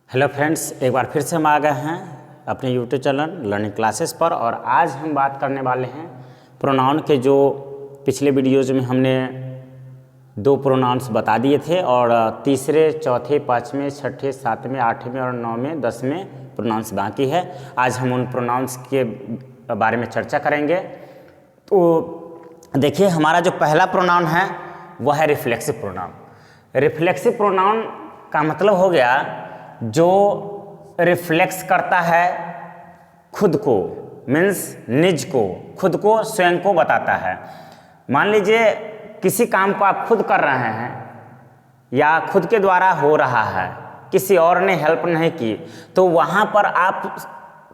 Hello friends, एक बार फिर से हम आ गए हैं अपने यूट्यूब चैनल लर्निंग क्लासेस पर। और आज हम बात करने वाले हैं प्रोनाउन के। जो पिछले वीडियोज़ में हमने 2 प्रोनाउंस बता दिए थे और तीसरे, चौथे, पाँचवें, छठे, सातवें, आठवें और नौवें, 10वें प्रोनाउंस बाकी है। आज हम उन प्रोनाउंस के बारे में चर्चा करेंगे। तो देखिए, हमारा जो पहला प्रोनाउन है वह है रिफ्लेक्सिव प्रोनाउन। रिफ्लेक्सिव प्रोनाउन का मतलब हो गया जो रिफ्लेक्स करता है खुद को, मीन्स निज को, खुद को, स्वयं को बताता है। मान लीजिए किसी काम को आप खुद कर रहे हैं या खुद के द्वारा हो रहा है, किसी और ने हेल्प नहीं की, तो वहाँ पर आप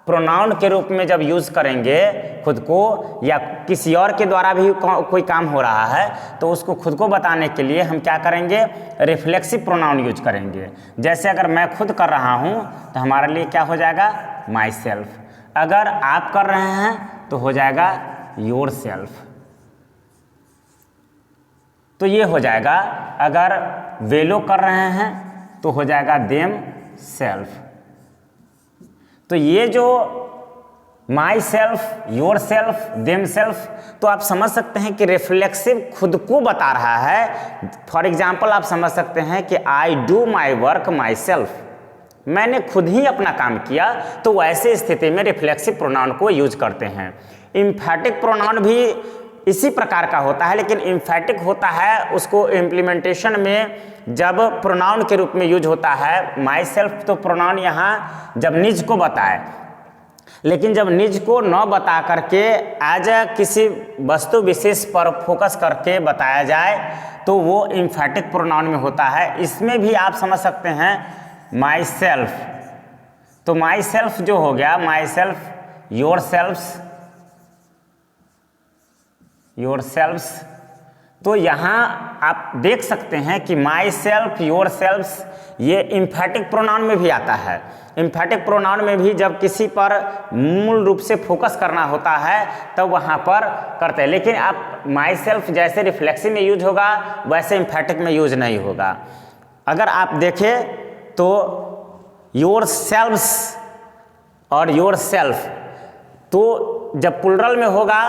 प्रोनाउन के रूप में जब यूज़ करेंगे खुद को, या किसी और के द्वारा भी कोई काम हो रहा है तो उसको खुद को बताने के लिए हम क्या करेंगे, रिफ्लेक्सिव प्रोनाउन यूज करेंगे। जैसे अगर मैं खुद कर रहा हूँ तो हमारे लिए क्या हो जाएगा, माई सेल्फ। अगर आप कर रहे हैं तो हो जाएगा योर सेल्फ। तो ये हो जाएगा। अगर वे लोग कर रहे हैं तो हो जाएगा देम सेल्फ। तो ये जो माई self, your self, them self, तो आप समझ सकते हैं कि रिफ्लेक्सिव खुद को बता रहा है। फॉर एग्जाम्पल आप समझ सकते हैं कि I do my work my self, मैंने खुद ही अपना काम किया। तो वैसे स्थिति में रिफ्लेक्सिव प्रोनाउन को यूज करते हैं। इम्फैटिक प्रोनाउन भी इसी प्रकार का होता है, लेकिन इम्फैटिक होता है उसको इम्प्लीमेंटेशन में जब प्रोनाउन के रूप में यूज होता है। माई सेल्फ तो प्रोनाउन यहाँ जब निज को बताए, लेकिन जब निज को न बता करके एज किसी वस्तु विशेष पर फोकस करके बताया जाए तो वो इम्फैटिक प्रोनाउन में होता है। इसमें भी आप समझ सकते हैं माई सेल्फ। तो माई सेल्फ जो हो गया, my self, your selfs, your selfs. तो यहाँ आप देख सकते हैं कि माई सेल्फ, योर सेल्फ्स ये इम्फैटिक प्रोनाउन में भी आता है। इम्फैटिक प्रोनाउन में भी जब किसी पर मूल रूप से फोकस करना होता है तब वहाँ पर करते हैं। लेकिन आप माई सेल्फ जैसे रिफ्लेक्सिव में यूज होगा वैसे इम्फैटिक में यूज नहीं होगा। अगर आप देखें तो योर सेल्फ्स और योर सेल्फ, तो जब प्लुरल में होगा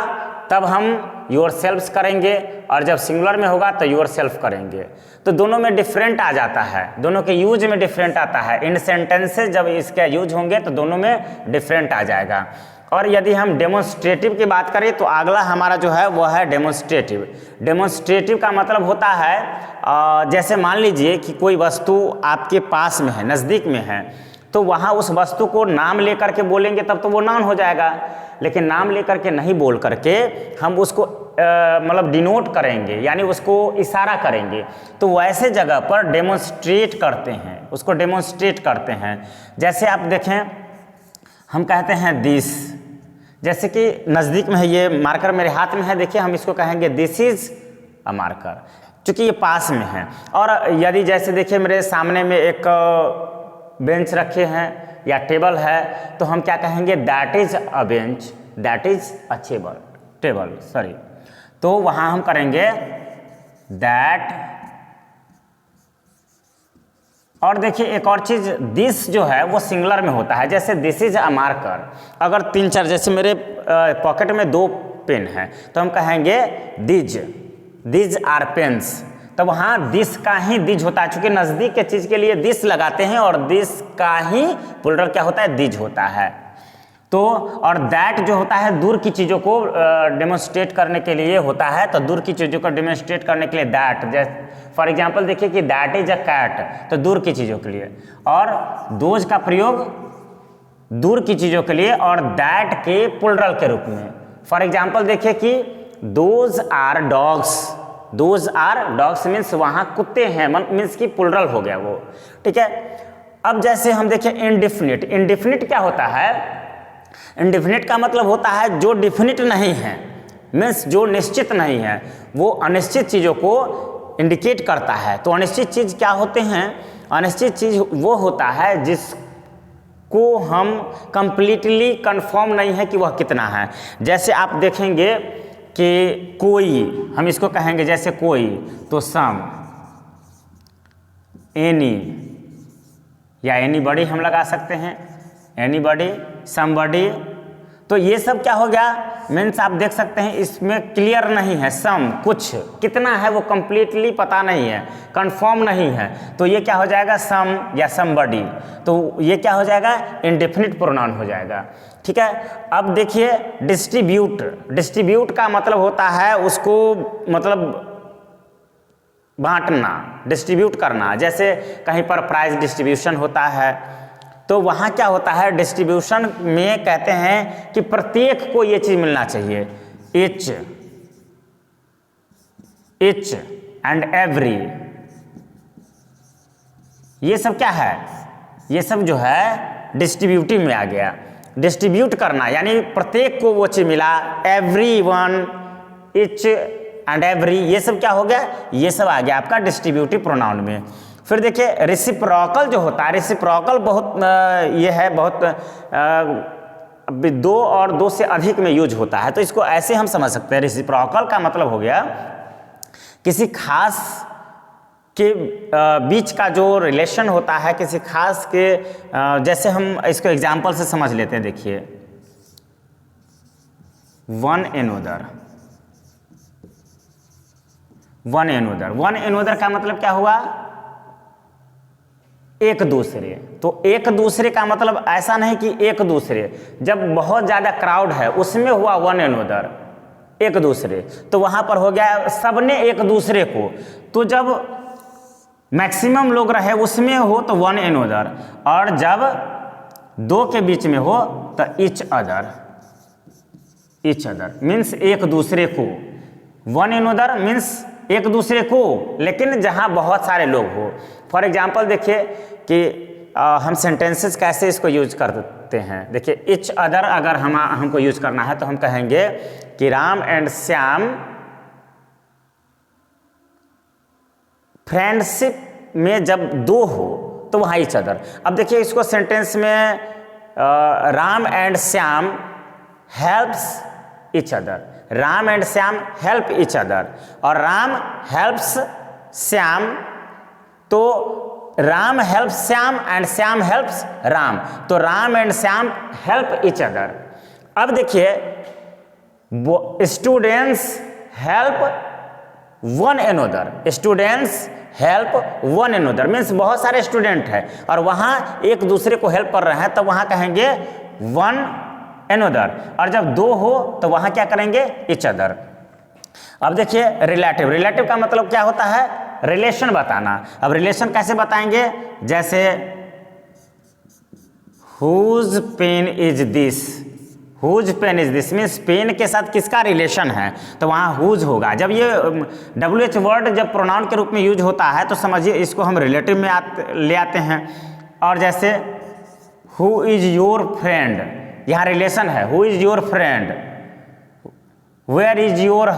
तब हम योर सेल्फ्स करेंगे और जब सिंगुलर में होगा तो योर सेल्फ करेंगे। तो दोनों में डिफरेंट आ जाता है, दोनों के यूज में डिफरेंट आता है। इन सेंटेंसेस जब इसके यूज होंगे तो दोनों में डिफरेंट आ जाएगा। और यदि हम डेमोन्स्ट्रेटिव की बात करें तो अगला हमारा जो है वह है डेमोन्स्ट्रेटिव। डेमोन्स्ट्रेटिव का मतलब होता है जैसे मान लीजिए कि कोई वस्तु आपके पास में है, नज़दीक में है, तो वहाँ उस वस्तु को नाम लेकर के बोलेंगे तब तो वो नाउन हो जाएगा। लेकिन नाम लेकर के नहीं बोल करके हम उसको मतलब डिनोट करेंगे, यानी उसको इशारा करेंगे, तो वैसे जगह पर डेमोन्स्ट्रेट करते हैं, उसको डेमोन्स्ट्रेट करते हैं। जैसे आप देखें, हम कहते हैं दिस, जैसे कि नज़दीक में है, ये मार्कर मेरे हाथ में है, देखिए हम इसको कहेंगे दिस इज अ मार्कर, चूँकि ये पास में है। और यदि जैसे देखिए मेरे सामने में एक बेंच रखे हैं या टेबल है तो हम क्या कहेंगे, that is a bench, that is a table, sorry. तो वहाँ हम करेंगे दैट। और देखिए एक और चीज़, दिस जो है वो सिंगुलर में होता है। जैसे दिस इज अ मार्कर, अगर 3-4, जैसे मेरे पॉकेट में 2 पेन हैं तो हम कहेंगे दिज आर पेन्स। तो वहाँ दिस का ही दिज होता है, चूँकि नज़दीक के चीज़ के लिए दिस लगाते हैं और दिस का ही प्लुरल क्या होता है, दिज होता है। तो और दैट जो होता है दूर की चीज़ों को डेमोन्स्ट्रेट करने के लिए होता है। तो दूर की चीज़ों को डेमोन्स्ट्रेट करने के लिए दैट, जैसे फॉर एग्जांपल देखिए कि दैट इज अ कैट, तो दूर की चीज़ों के लिए। और दोज का प्रयोग दूर की चीज़ों के लिए और दैट के प्लुरल के रूप में। फॉर एग्जांपल देखिए कि those are dogs, those are dogs means वहाँ कुत्ते हैं, मीन्स की प्लुरल हो गया वो, ठीक है। अब जैसे हम देखें इनडिफिनिट, इनडिफिनिट क्या होता है, इनडिफिनिट का मतलब होता है जो डिफिनिट नहीं है, मीन्स जो निश्चित नहीं है, वो अनिश्चित चीज़ों को इंडिकेट करता है। तो अनिश्चित चीज़ क्या होते हैं, अनिश्चित चीज़ वो होता है जिसको हम कंप्लीटली कंफर्म नहीं है कि वह कितना है। जैसे आप देखेंगे कि कोई, हम इसको कहेंगे जैसे कोई, तो सम, एनी, या एनीबॉडी हम लगा सकते हैं, एनीबॉडी, समबॉडी। तो ये सब क्या हो गया, मीन्स आप देख सकते हैं इसमें क्लियर नहीं है, सम कुछ कितना है वो कंप्लीटली पता नहीं है, कंफर्म नहीं है, तो ये क्या हो जाएगा, सम या समबॉडी। तो ये क्या हो जाएगा, इंडेफिनिट प्रोनाउन हो जाएगा। ठीक है, अब देखिए डिस्ट्रीब्यूट। डिस्ट्रीब्यूट का मतलब होता है उसको मतलब बांटना, डिस्ट्रीब्यूट करना। जैसे कहीं पर प्राइज डिस्ट्रीब्यूशन होता है तो वहाँ क्या होता है, डिस्ट्रीब्यूशन में कहते हैं कि प्रत्येक को ये चीज़ मिलना चाहिए, इच एंड एवरी। ये सब क्या है, ये सब जो है डिस्ट्रीब्यूटिव में आ गया। डिस्ट्रीब्यूट करना यानी प्रत्येक को वो चीज़ मिला, every one, each and every, ये सब क्या हो गया, ये सब आ गया आपका डिस्ट्रीब्यूटिव प्रोनाउन में। फिर देखिए रेसिप्रोकल जो होता है, रेसिप्रोकल बहुत ये है, बहुत दो और दो से अधिक में यूज होता है। तो इसको ऐसे हम समझ सकते हैं, रेसिप्रोकल का मतलब हो गया किसी खास के बीच का जो रिलेशन होता है, किसी खास के जैसे हम इसको एग्जाम्पल से समझ लेते हैं। देखिए one another, one another, one another का मतलब क्या हुआ, एक दूसरे। तो एक दूसरे का मतलब ऐसा नहीं कि एक दूसरे, जब बहुत ज़्यादा क्राउड है उसमें हुआ वन एनोदर, एक दूसरे, तो वहाँ पर हो गया सबने एक दूसरे को। तो जब मैक्सिमम लोग रहे उसमें हो तो वन एनोदर, और जब दो के बीच में हो तो each other. Each other means एक दूसरे को, वन एनोदर मीन्स एक दूसरे को, लेकिन जहाँ बहुत सारे लोग हो। फॉर एग्जाम्पल देखिए कि हम सेंटेंसेस कैसे इसको यूज करते हैं। देखिए इच अदर अगर हमको यूज करना है तो हम कहेंगे कि राम एंड श्याम फ्रेंडशिप में जब दो हो तो वहाँ इच अदर। अब देखिए इसको सेंटेंस में Ram and Shyam helps each other, Ram and Shyam help each other, और राम हेल्प्स श्याम, तो Ram helps Shyam and Shyam helps Ram, तो Ram and Shyam help each other. अब देखिए students help one another, students help one another means बहुत सारे स्टूडेंट हैं और वहाँ एक दूसरे को हेल्प कर रहे हैं, तो वहाँ कहेंगे वन एनोदर, और जब दो हो तो वहाँ क्या करेंगे, इच अदर। अब देखिए रिलेटिव, रिलेटिव का मतलब क्या होता है, रिलेशन बताना। अब रिलेशन कैसे बताएंगे, जैसे whose pen is this, whose pen is this means pen के साथ किसका रिलेशन है, तो वहाँ हुज होगा। जब ये WH वर्ड जब प्रोनाउन के रूप में यूज होता है तो समझिए इसको हम रिलेटिव में ले आते हैं। और जैसे हु इज योर फ्रेंड, यहाँ रिलेशन है, who is your friend, where is your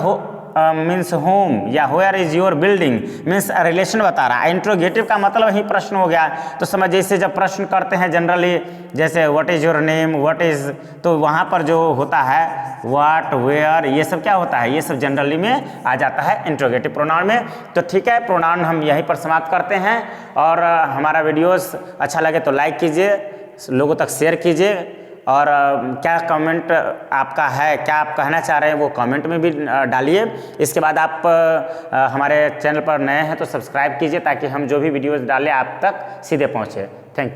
means home, या where is your building means relation बता रहा है। इंट्रोगेटिव का मतलब ही प्रश्न हो गया। तो समझ जैसे जब प्रश्न करते हैं जनरली, जैसे what is your name, what is, तो वहाँ पर जो होता है व्हाट, वेयर, ये सब क्या होता है, ये सब जनरली में आ जाता है इंट्रोगेटिव प्रोनाउन में। तो ठीक है, प्रोनाउन हम यहीं पर समाप्त करते हैं, और हमारा वीडियोस अच्छा लगे तो लाइक कीजिए, लोगों तक शेयर कीजिए, और क्या कमेंट आपका है, क्या आप कहना चाह रहे हैं वो कमेंट में भी डालिए। इसके बाद आप हमारे चैनल पर नए हैं तो सब्सक्राइब कीजिए ताकि हम जो भी वीडियोस डालें आप तक सीधे पहुँचे। Thank you.